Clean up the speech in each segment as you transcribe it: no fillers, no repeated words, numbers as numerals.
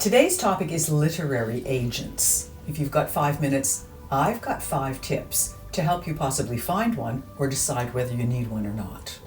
Today's topic is literary agents. If you've got 5 minutes, I've got 5 tips to help you possibly find one or decide whether you need one or not.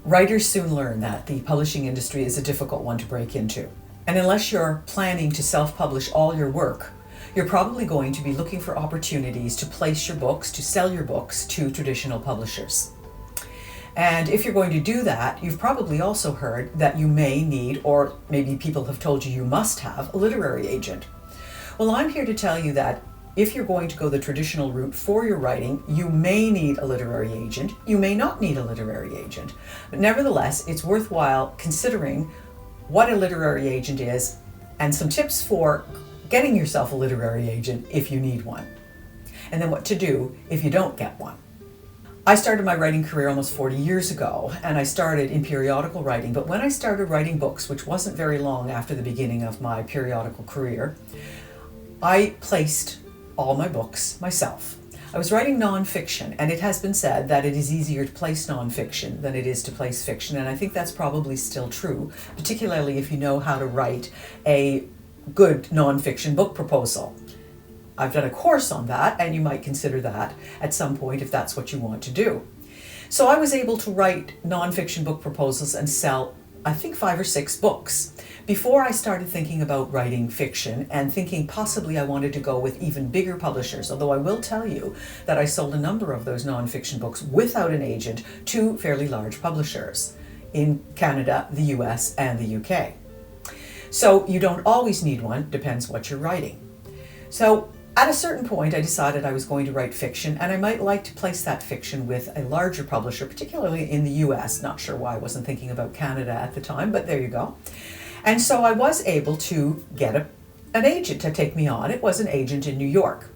Writers soon learn that the publishing industry is a difficult one to break into. And unless you're planning to self-publish all your work, you're probably going to be looking for opportunities to place your books, to sell your books to traditional publishers. And if you're going to do that, you've probably also heard that you may need, or maybe people have told you you must have, a literary agent. Well, I'm here to tell you that if you're going to go the traditional route for your writing, you may need a literary agent. You may not need a literary agent. But nevertheless, it's worthwhile considering what a literary agent is and some tips for getting yourself a literary agent if you need one. And then what to do if you don't get one. I started my writing career almost 40 years ago, and I started in periodical writing. But when I started writing books, which wasn't very long after the beginning of my periodical career, I placed all my books myself. I was writing nonfiction, and it has been said that it is easier to place nonfiction than it is to place fiction, and I think that's probably still true, particularly if you know how to write a good nonfiction book proposal. I've done a course on that, and you might consider that at some point if that's what you want to do. So I was able to write nonfiction book proposals and sell, I think, 5 or 6 books before I started thinking about writing fiction and thinking possibly I wanted to go with even bigger publishers, although I will tell you that I sold a number of those nonfiction books without an agent to fairly large publishers in Canada, the US, and the UK. So you don't always need one, depends what you're writing. So at a certain point, I decided I was going to write fiction, and I might like to place that fiction with a larger publisher, particularly in the US. Not sure why I wasn't thinking about Canada at the time, but there you go. And so I was able to get an agent to take me on. It was an agent in New York.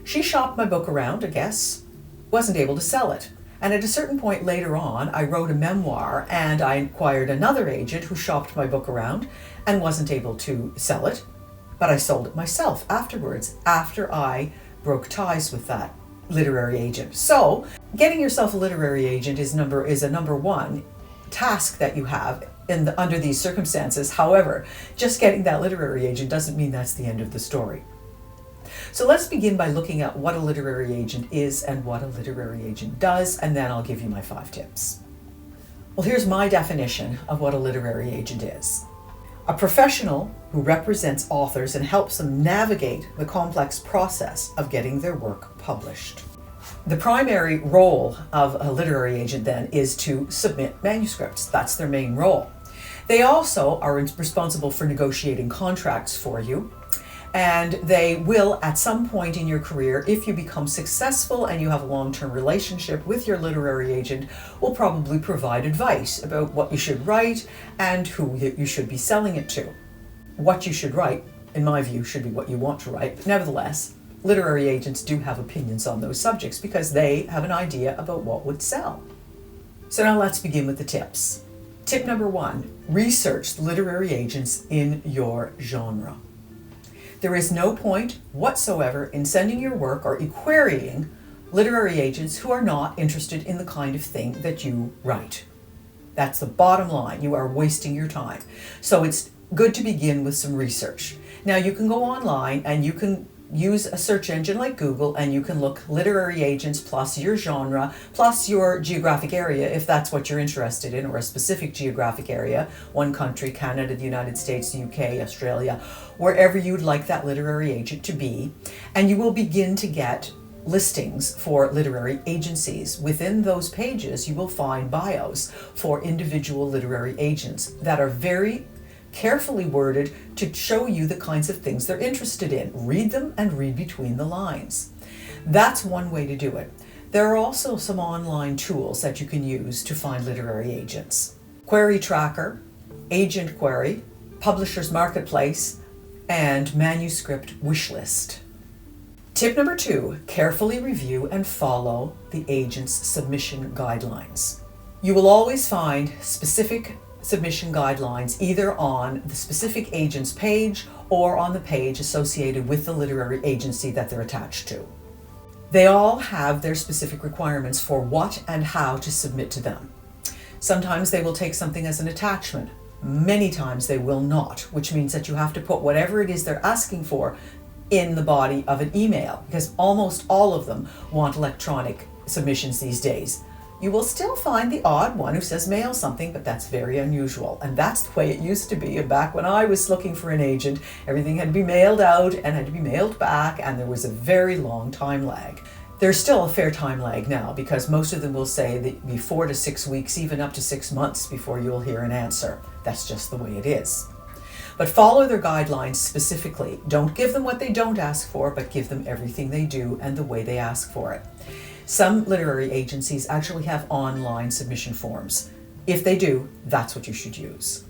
She shopped my book around, I guess, wasn't able to sell it. And at a certain point later on, I wrote a memoir, and I acquired another agent who shopped my book around and wasn't able to sell it. But I sold it myself afterwards, after I broke ties with that literary agent. So getting yourself a literary agent is a number one task that you have under these circumstances. However, just getting that literary agent doesn't mean that's the end of the story. So let's begin by looking at what a literary agent is and what a literary agent does, and then I'll give you my 5 tips. Well, here's my definition of what a literary agent is. A professional who represents authors and helps them navigate the complex process of getting their work published. The primary role of a literary agent then is to submit manuscripts. That's their main role. They also are responsible for negotiating contracts for you, and they will, at some point in your career, if you become successful and you have a long-term relationship with your literary agent, will probably provide advice about what you should write and who you should be selling it to. What you should write, in my view, should be what you want to write, but nevertheless, literary agents do have opinions on those subjects because they have an idea about what would sell. So now let's begin with the tips. Tip number 1, research literary agents in your genre. There is no point whatsoever in sending your work or querying literary agents who are not interested in the kind of thing that you write. That's the bottom line. You are wasting your time. So it's good to begin with some research. Now you can go online and you can use a search engine like Google, and you can look literary agents plus your genre plus your geographic area if that's what you're interested in, or a specific geographic area, one country, Canada, the United States, the UK, Australia, wherever you'd like that literary agent to be, and you will begin to get listings for literary agencies. Within those pages you will find bios for individual literary agents that are very carefully worded to show you the kinds of things they're interested in. Read them and read between the lines. That's one way to do it. There are also some online tools that you can use to find literary agents. Query Tracker, Agent Query, Publishers Marketplace, and Manuscript Wishlist. Tip number 2, carefully review and follow the agent's submission guidelines. You will always find specific submission guidelines either on the specific agent's page or on the page associated with the literary agency that they're attached to. They all have their specific requirements for what and how to submit to them. Sometimes they will take something as an attachment. Many times they will not, which means that you have to put whatever it is they're asking for in the body of an email, because almost all of them want electronic submissions these days. You will still find the odd one who says mail something, but that's very unusual. And that's the way it used to be. And back when I was looking for an agent, everything had to be mailed out and had to be mailed back, and there was a very long time lag. There's still a fair time lag now, because most of them will say that it'll be 4 to 6 weeks, even up to 6 months before you'll hear an answer. That's just the way it is. But follow their guidelines specifically. Don't give them what they don't ask for, but give them everything they do and the way they ask for it. Some literary agencies actually have online submission forms. If they do, that's what you should use.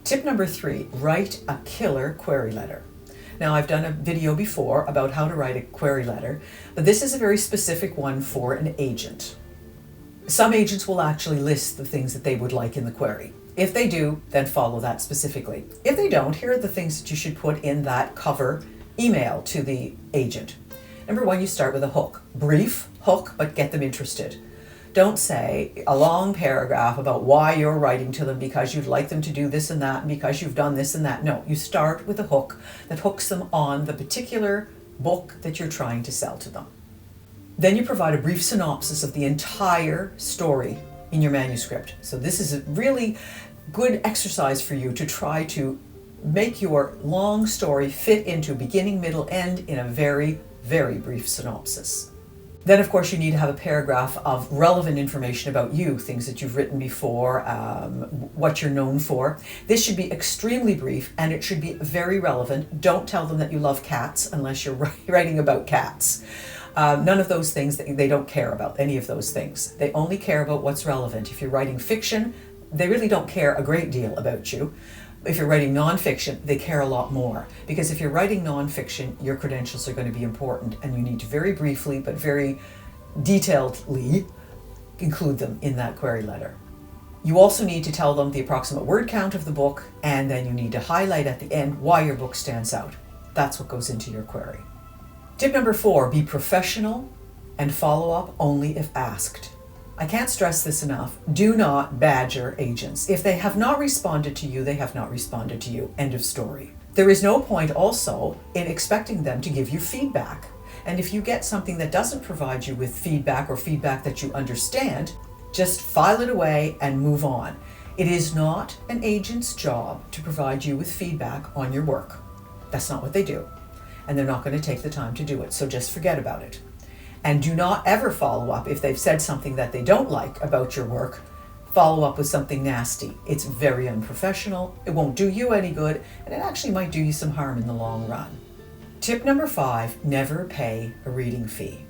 Tip number 3, write a killer query letter. Now, I've done a video before about how to write a query letter, but this is a very specific one for an agent. Some agents will actually list the things that they would like in the query. If they do, then follow that specifically. If they don't, here are the things that you should put in that cover email to the agent. Number 1, you start with a hook. Brief hook, but get them interested. Don't say a long paragraph about why you're writing to them because you'd like them to do this and that and because you've done this and that. No, you start with a hook that hooks them on the particular book that you're trying to sell to them. Then you provide a brief synopsis of the entire story in your manuscript. So this is a really good exercise for you to try to make your long story fit into beginning, middle, end in a very, very brief synopsis. Then, of course, you need to have a paragraph of relevant information about you, things that you've written before, what you're known for. This should be extremely brief, and it should be very relevant. Don't tell them that you love cats unless you're writing about cats. None of those things, they don't care about any of those things. They only care about what's relevant. If you're writing fiction, they really don't care a great deal about you. If you're writing nonfiction, they care a lot more, because if you're writing nonfiction, your credentials are going to be important, and you need to very briefly but very detailedly include them in that query letter. You also need to tell them the approximate word count of the book, and then you need to highlight at the end why your book stands out. That's what goes into your query. Tip number 4, be professional and follow up only if asked. I can't stress this enough. Do not badger agents. If they have not responded to you, they have not responded to you. End of story. There is no point also in expecting them to give you feedback. And if you get something that doesn't provide you with feedback or feedback that you understand, just file it away and move on. It is not an agent's job to provide you with feedback on your work. That's not what they do. And they're not going to take the time to do it. So just forget about it. And do not ever follow up if they've said something that they don't like about your work. Follow up with something nasty. It's very unprofessional. It won't do you any good, and it actually might do you some harm in the long run. Tip number 5, never pay a reading fee.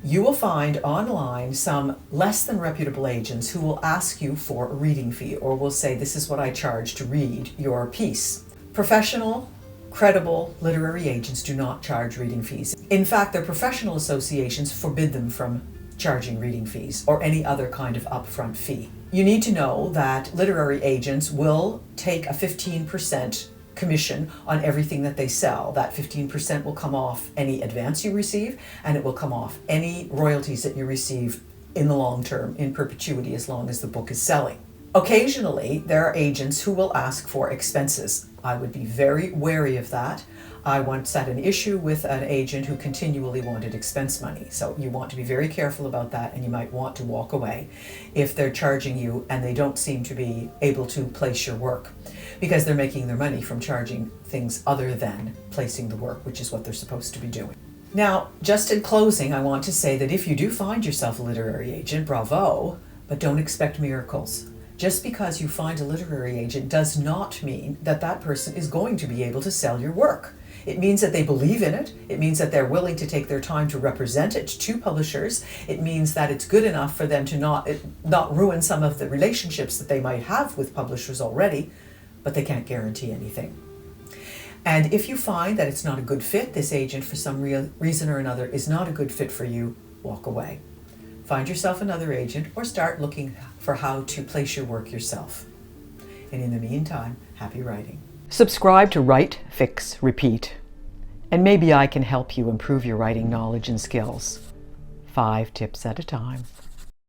You will find online some less than reputable agents who will ask you for a reading fee, or will say, this is what I charge to read your piece. Professional, credible literary agents do not charge reading fees. In fact, their professional associations forbid them from charging reading fees or any other kind of upfront fee. You need to know that literary agents will take a 15% commission on everything that they sell. That 15% will come off any advance you receive, and it will come off any royalties that you receive in the long term, in perpetuity, as long as the book is selling. Occasionally, there are agents who will ask for expenses. I would be very wary of that. I once had an issue with an agent who continually wanted expense money. So you want to be very careful about that, and you might want to walk away if they're charging you and they don't seem to be able to place your work, because they're making their money from charging things other than placing the work, which is what they're supposed to be doing. Now, just in closing, I want to say that if you do find yourself a literary agent, bravo, but don't expect miracles. Just because you find a literary agent does not mean that that person is going to be able to sell your work. It means that they believe in it. It means that they're willing to take their time to represent it to publishers. It means that it's good enough for them to not ruin some of the relationships that they might have with publishers already, but they can't guarantee anything. And if you find that it's not a good fit, this agent for some reason or another is not a good fit for you, walk away. Find yourself another agent or start looking for how to place your work yourself. And in the meantime, happy writing. Subscribe to Write, Fix, Repeat, and maybe I can help you improve your writing knowledge and skills, 5 tips at a time.